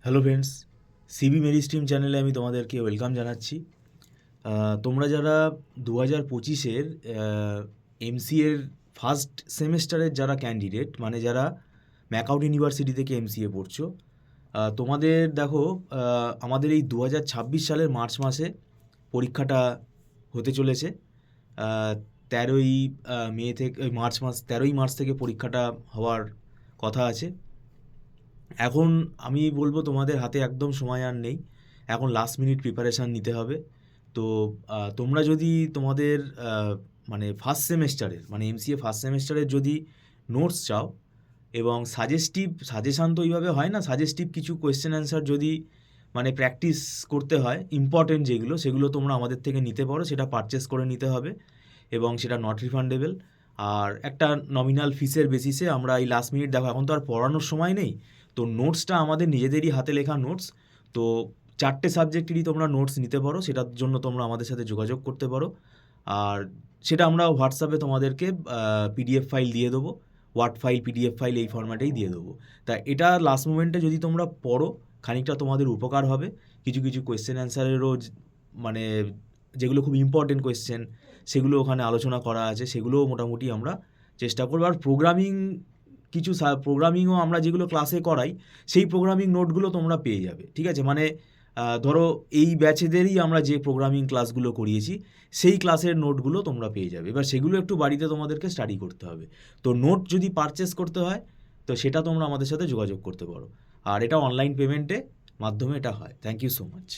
Hello friends, সিবি মেরি stream চ্যানেলে আমি তোমাদেরকে ওয়েলকাম জানাচ্ছি। তোমরা যারা 2025-এর এমসিএর ফার্স্ট সেমেস্টারের যারা ক্যান্ডিডেট, মানে যারা ম্যাকআউট ইউনিভার্সিটি থেকে এমসিএ পড়ছো, তোমাদের দেখো, আমাদের এই 2026 সালের মার্চ মাসে পরীক্ষাটা হতে চলেছে। 13ই মে থেকে মার্চ 13ই মার্চ থেকে পরীক্ষাটা হওয়ার কথা আছে। এখন আমি বলবো তোমাদের হাতে একদম সময় আর নেই, এখন লাস্ট মিনিট প্রিপারেশান নিতে হবে। তো তোমরা যদি তোমাদের মানে ফার্স্ট সেমেস্টারের, মানে এমসিএ ফার্স্ট সেমেস্টারের যদি নোটস চাও এবং সাজেশান তো এইভাবে হয় না, সাজেস্টিভ কিছু কোয়েশ্চেন অ্যান্সার যদি মানে প্র্যাকটিস করতে হয়, ইম্পর্টেন্ট যেগুলো, সেগুলো তোমরা আমাদের থেকে নিতে পারো। সেটা পারচেস করে নিতে হবে এবং সেটা নট রিফান্ডেবল। আর একটা নমিনাল ফিসের বেসিসে আমরা এই লাস্ট মিনিট, দেখো এখন তো আর পড়ানোর সময় নেই, তো নোটসটা আমাদের নিজেদেরই হাতে লেখা নোটস। তো 4টে সাবজেক্টেরই তোমরা নোটস নিতে পারো, সেটার জন্য তোমরা আমাদের সাথে যোগাযোগ করতে পারো। আর সেটা আমরা হোয়াটসঅ্যাপে তোমাদেরকে পিডিএফ ফাইল দিয়ে দেবো, ওয়ার্ড ফাইল, পিডিএফ ফাইল এই ফরম্যাটেই দিয়ে দেবো। তা এটা লাস্ট মোমেন্টে যদি তোমরা পড়ো, খানিকটা তোমাদের উপকার হবে। কিছু কিছু কোয়েশ্চেন অ্যান্সারেরও মানে যেগুলো খুব ইম্পর্টেন্ট কোয়েশ্চেন, সেগুলো ওখানে আলোচনা করা আছে, সেগুলোও মোটামুটি আমরা চেষ্টা করবো। আর প্রোগ্রামিংও আমরা যেগুলো ক্লাসে করাই, সেই প্রোগ্রামিং নোটগুলো তোমরা পেয়ে যাবে, ঠিক আছে? মানে ধরো এই ব্যাচেদেরই আমরা যে প্রোগ্রামিং ক্লাসগুলো করিয়েছি, সেই ক্লাসের নোটগুলো তোমরা পেয়ে যাবে। এবার সেগুলো একটু বাড়িতে তোমাদেরকে স্টাডি করতে হবে। তো নোট যদি পারচেস করতে হয়, তো সেটা তোমরা আমাদের সাথে যোগাযোগ করতে পারো। আর এটা অনলাইন পেমেন্টে মাধ্যমে এটা হয়। Thank you so much.